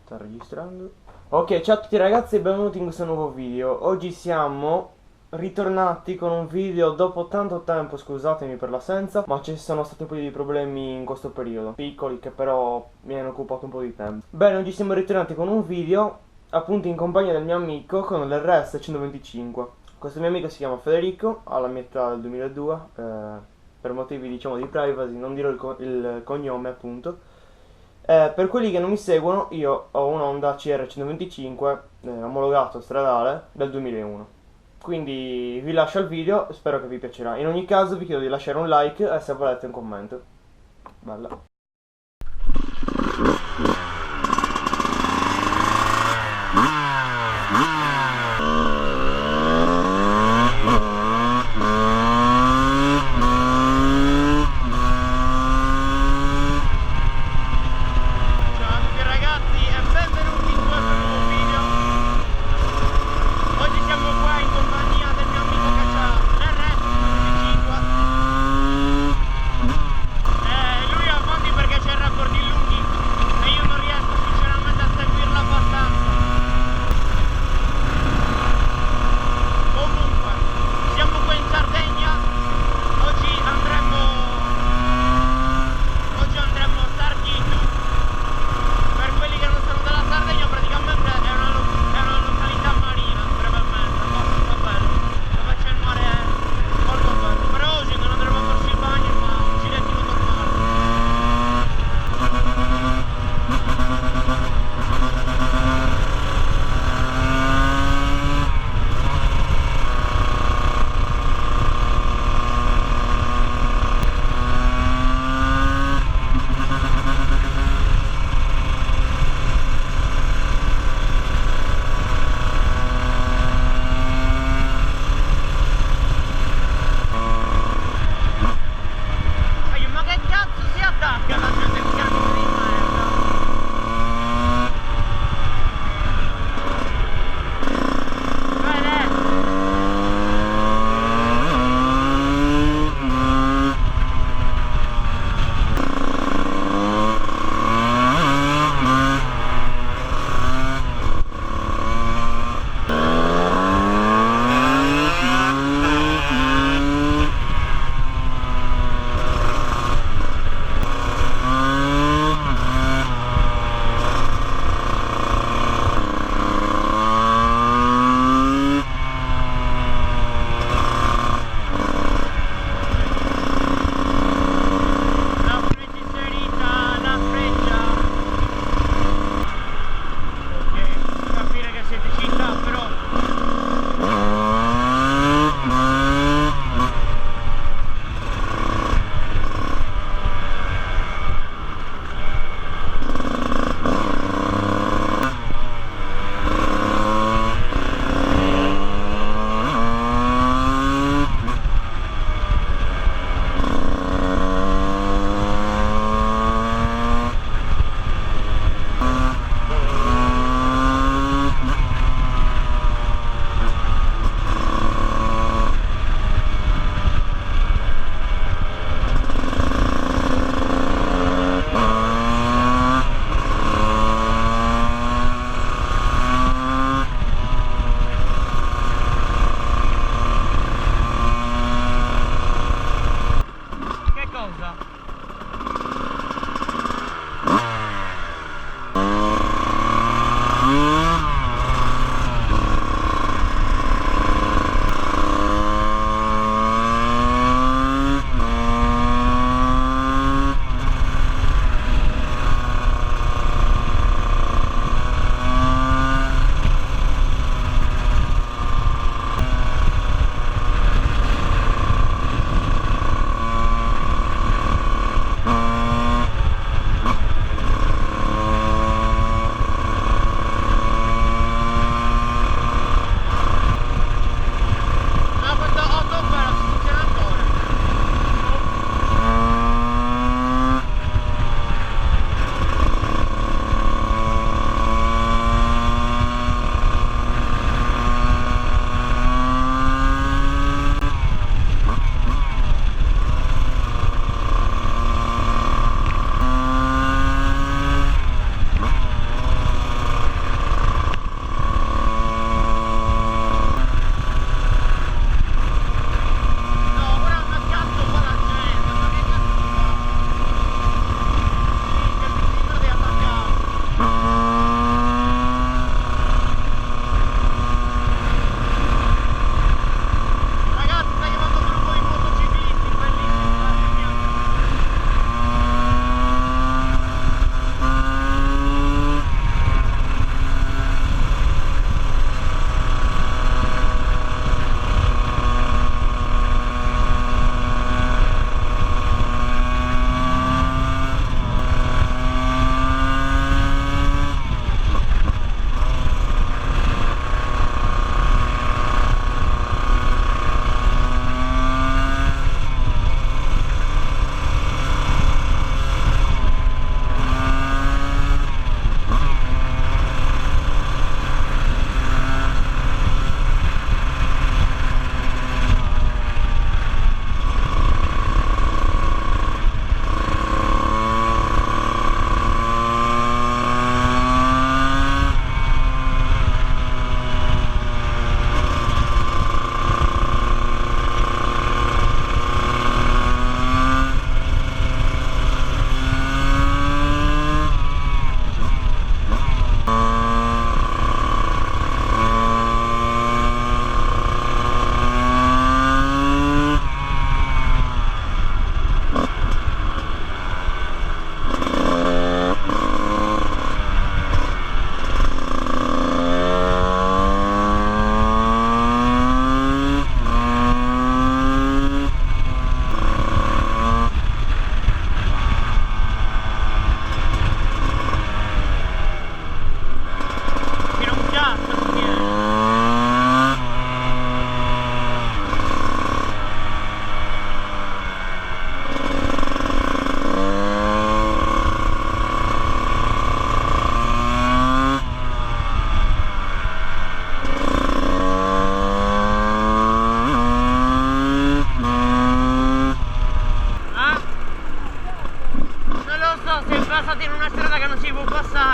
Sta registrando. Ok, ciao a tutti ragazzi e benvenuti in questo nuovo video. Oggi siamo ritornati con un video dopo tanto tempo, scusatemi per l'assenza, ma ci sono stati un po' di problemi in questo periodo, piccoli che però mi hanno occupato un po' di tempo. Bene, oggi siamo ritornati con un video, appunto in compagnia del mio amico con l'RS 125. Questo mio amico si chiama Federico, ha la mia età del 2002, per motivi diciamo di privacy non dirò il cognome appunto. Per quelli che non mi seguono, io ho un Honda CR125 omologato stradale del 2001. Quindi vi lascio il video, spero che vi piacerà. In ogni caso vi chiedo di lasciare un like e se volete un commento. Bella. Lui ha fatto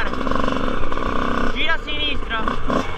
girare. Gira a sinistra.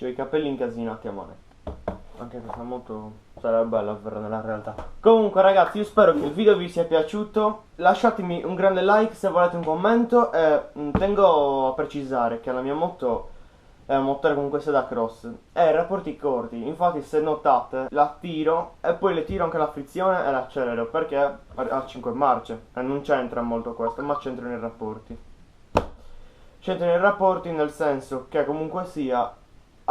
C'ho i capelli incasinati a mano. Anche questa moto sarebbe bella per nella realtà. Comunque ragazzi, io spero che il video vi sia piaciuto. Lasciatemi un grande like se volete un commento. E tengo a precisare che la mia moto è un motore comunque sia da cross e ha rapporti corti. Infatti se notate la tiro e poi le tiro anche la frizione e l'accelero, perché ha 5 marce e non c'entra molto questo, ma c'entra nei rapporti. C'entra nei rapporti nel senso che comunque sia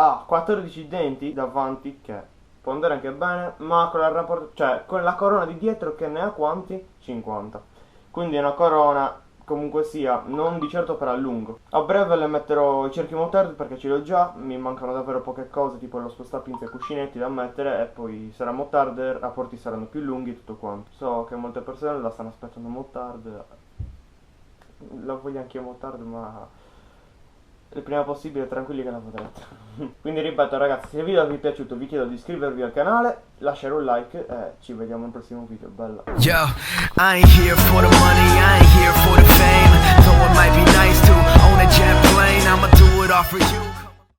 ha 14 denti davanti, che può andare anche bene, ma con, cioè, con la corona di dietro che ne ha quanti? 50. Quindi è una corona comunque sia non di certo per a lungo. A breve le metterò i cerchi motard perché ce li ho già, mi mancano davvero poche cose tipo lo spostapinze e cuscinetti da mettere, e poi sarà motard, i rapporti saranno più lunghi e tutto quanto. So che molte persone la stanno aspettando motard, la voglio anche io motard, ma il prima possibile, tranquilli che la vedrete. Quindi ripeto ragazzi, se il video vi è piaciuto vi chiedo di iscrivervi al canale, lasciare un like e ci vediamo nel prossimo video. Bella. Yo, I ain't here for the money, I ain't here for the fame. Though it might be nice to own a jet plane, I'ma do it all for you.